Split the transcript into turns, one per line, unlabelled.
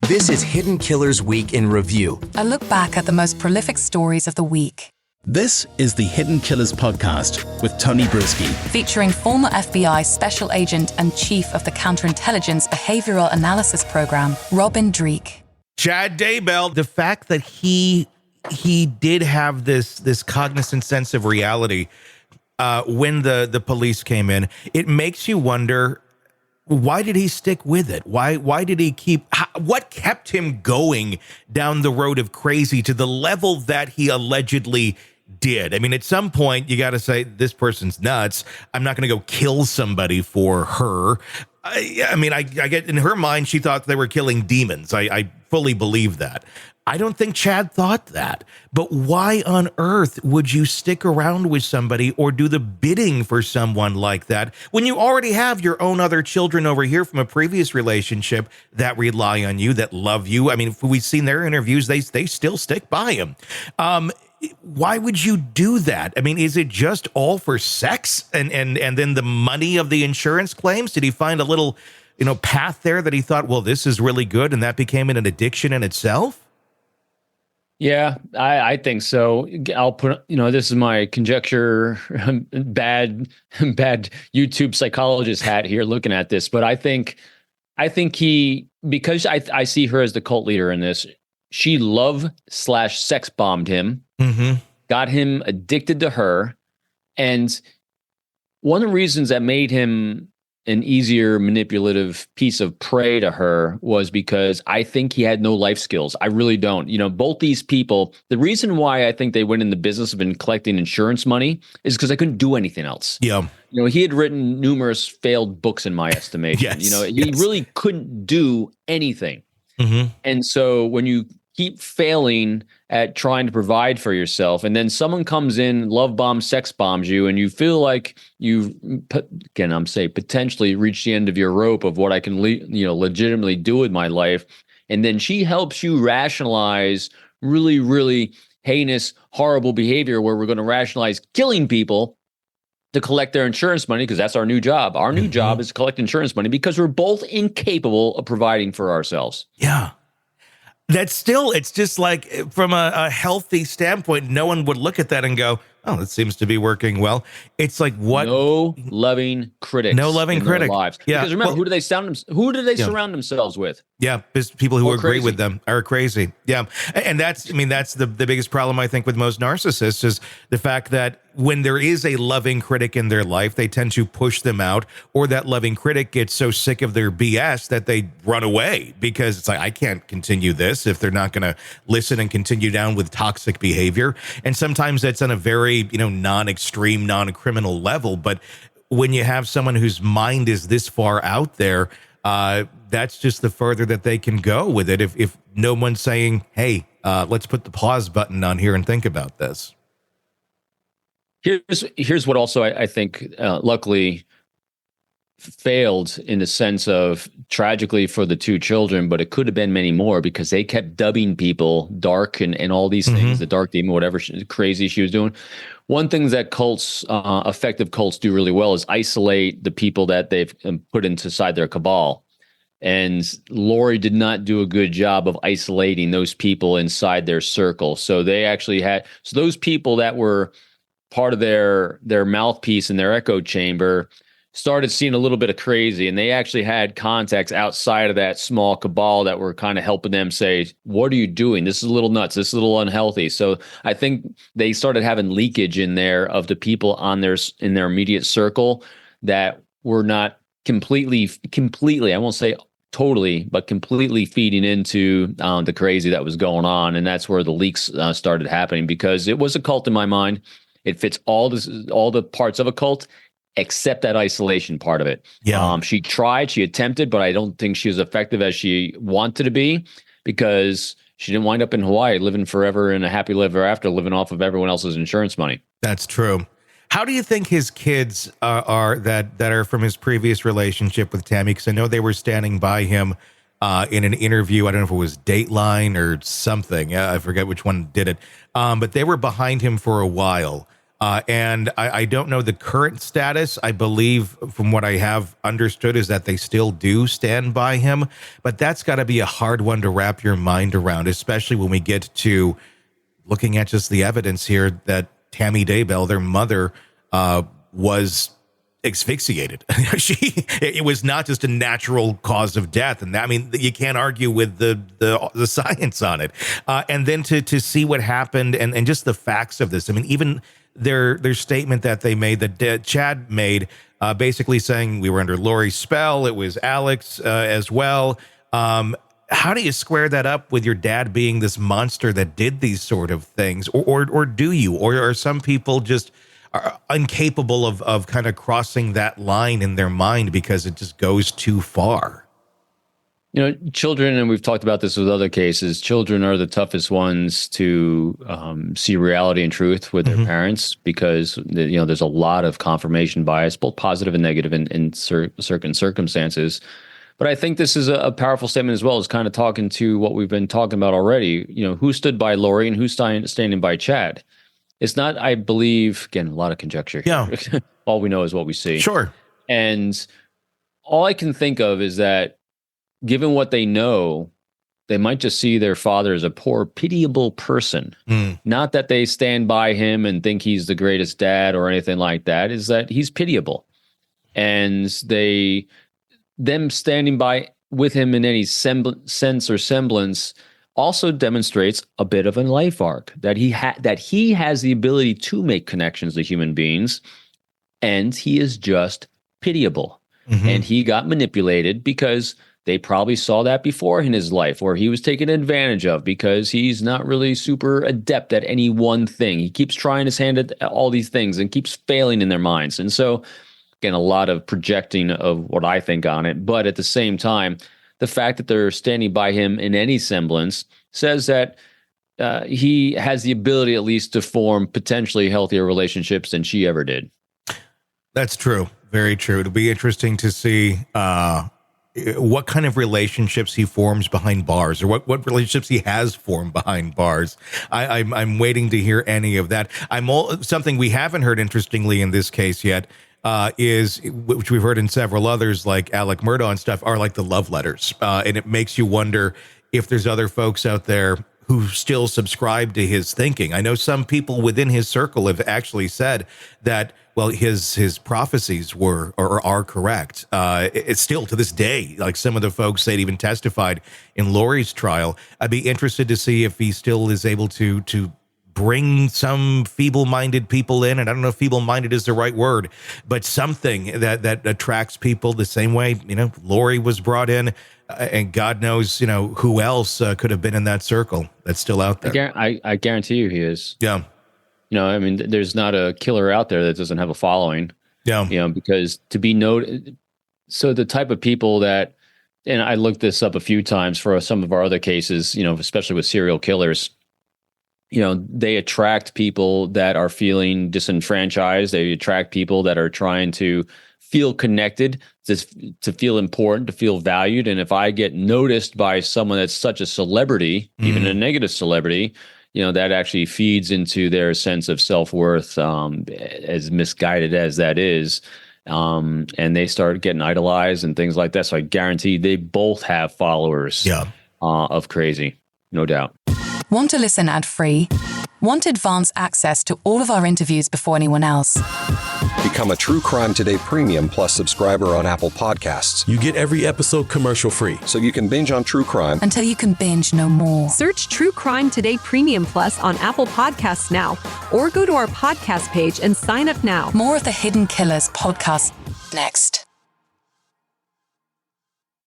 This is Hidden Killers Week in Review.
A look back at the most prolific stories of the week.
This is the Hidden Killers podcast with Tony Brueski.
Featuring former FBI Special Agent and Chief of the Counterintelligence Behavioral Analysis Program, Robin Dreeke.
Chad Daybell, the fact that he did have this cognizant sense of reality when the police came in, it makes you wonder, why did he stick with it? Why did he what kept him going down the road of crazy to the level that he allegedly did? I mean, at some point, you got to say, this person's nuts. I'm not going to go kill somebody for her. I mean, I get, in her mind, she thought they were killing demons. I fully believe that. I don't think Chad thought that. But why on earth would you stick around with somebody or do the bidding for someone like that when you already have your own other children over here from a previous relationship that rely on you, that love you? I mean, if we've seen their interviews, they still stick by him. Why would you do that? I mean, is it just all for sex and then the money of the insurance claims? Did he find a little, path there that he thought, well, this is really good, and that became an addiction in itself?
Yeah, I think so. I'll put, this is my conjecture, bad YouTube psychologist hat here looking at this, but I think he, because I see her as the cult leader in this, she love/sex bombed him, got him addicted to her. And one of the reasons that made him an easier manipulative piece of prey to her was because I think he had no life skills. I really don't. Both these people, the reason why I think they went in the business of collecting insurance money is because I couldn't do anything else.
Yeah.
He had written numerous failed books in my estimation.
Yes.
He really couldn't do anything. And so when you keep failing at trying to provide for yourself, and then someone comes in, love bombs, sex bombs you, and you feel like you've, potentially reached the end of your rope of what I can, legitimately do with my life. And then she helps you rationalize really, really heinous, horrible behavior where we're going to rationalize killing people to collect their insurance money, because that's our new job. Our new job is to collect insurance money because we're both incapable of providing for ourselves.
Yeah. That's still, it's just like, from a healthy standpoint, no one would look at that and go, oh, it seems to be working well. It's like, what?
No loving critics.
No loving critic.
Lives. Yeah. Because remember, who do they surround themselves with?
Yeah, people who agree
crazy.
with them are crazy. Yeah, and that's the biggest problem, I think, with most narcissists is the fact that when there is a loving critic in their life, they tend to push them out, or that loving critic gets so sick of their BS that they run away, because it's like, I can't continue this if they're not going to listen and continue down with toxic behavior. And sometimes that's on a very, non-extreme, non-criminal level. But when you have someone whose mind is this far out there, that's just the further that they can go with it. If no one's saying, hey, let's put the pause button on here and think about this.
Here's what also I think luckily failed, in the sense of, tragically for the two children, but it could have been many more, because they kept dubbing people dark and all these things, the dark demon, whatever crazy she was doing. One thing that effective cults do really well is isolate the people that they've put inside their cabal. And Lori did not do a good job of isolating those people inside their circle. So they actually those people that were part of their mouthpiece in their echo chamber started seeing a little bit of crazy, and they actually had contacts outside of that small cabal that were kind of helping them say, what are you doing? This is a little nuts. This is a little unhealthy. So I think they started having leakage in there of the people in their immediate circle that were not completely, I won't say totally, but completely feeding into the crazy that was going on. And that's where the leaks started happening, because it was a cult in my mind. It fits all the parts of a cult, except that isolation part of it.
Yeah.
She attempted, but I don't think she was effective as she wanted to be, because she didn't wind up in Hawaii living forever in a happy ever after, living off of everyone else's insurance money.
That's true. How do you think his kids are that are from his previous relationship with Tammy? Because I know they were standing by him in an interview. I don't know if it was Dateline or something. I forget which one did it. But they were behind him for a while. And I don't know the current status. I believe from what I have understood is that they still do stand by him. But that's got to be a hard one to wrap your mind around, especially when we get to looking at just the evidence here that Tammy Daybell, their mother, was asphyxiated. It was not just a natural cause of death, and that, I mean, you can't argue with the science on it. And then to see what happened and just the facts of this. I mean, even their statement that they made, that Chad made, basically saying we were under Lori's spell. It was Alex as well. How do you square that up with your dad being this monster that did these sort of things, or do you, or are some people just are incapable of kind of crossing that line in their mind because it just goes too far?
You know, children, and we've talked about this with other cases, children are the toughest ones to see reality and truth with their parents because, you know, there's a lot of confirmation bias, both positive and negative in certain circumstances. But I think this is a powerful statement as well, is kind of talking to what we've been talking about already. You know, who stood by Lori and who's standing by Chad? It's not, I believe, again, a lot of conjecture here. Yeah. All we know is what we see.
Sure.
And all I can think of is that given what they know, they might just see their father as a poor, pitiable person. Not that they stand by him and think he's the greatest dad or anything like that, is that he's pitiable. And them standing by with him in any sense or semblance also demonstrates a bit of a life arc, that he has the ability to make connections to human beings, and he is just pitiable. And he got manipulated because they probably saw that before in his life, or he was taken advantage of because he's not really super adept at any one thing. He keeps trying his hand at all these things and keeps failing in their minds. And so, again, a lot of projecting of what I think on it. But at the same time, the fact that they're standing by him in any semblance says that he has the ability at least to form potentially healthier relationships than she ever did.
That's true. Very true. It'll be interesting to see what kind of relationships he forms behind bars, or what relationships he has formed behind bars. I'm waiting to hear any of that. Something we haven't heard, interestingly, in this case yet, is, which we've heard in several others, like Alec Murdaugh and stuff, are like the love letters. And it makes you wonder if there's other folks out there who still subscribe to his thinking. I know some people within his circle have actually said that, well, his prophecies are correct. It's still to this day, like some of the folks that even testified in Lori's trial. I'd be interested to see if he still is able to bring some feeble-minded people in, and I don't know if feeble-minded is the right word, but something that attracts people the same way, you know, Lori was brought in, and God knows, you know, who else could have been in that circle that's still out there.
I guarantee you he is.
Yeah.
You know, I mean, there's not a killer out there that doesn't have a following. Yeah. You know, because to be noted, so the type of people that, and I looked this up a few times for some of our other cases, you know, especially with serial killers, you know, they attract people that are feeling disenfranchised. They attract people that are trying to feel connected, to feel important, to feel valued. And if I get noticed by someone that's such a celebrity, even a negative celebrity, you know, that actually feeds into their sense of self-worth, as misguided as that is. And they start getting idolized and things like that. So I guarantee they both have followers of crazy, no doubt.
Want to listen ad-free? Want advanced access to all of our interviews before anyone else?
Become a True Crime Today Premium Plus subscriber on Apple Podcasts.
You get every episode commercial-free.
So you can binge on true crime
until you can binge no more.
Search True Crime Today Premium Plus on Apple Podcasts now, or go to our podcast page and sign up now.
More of the Hidden Killers podcast next.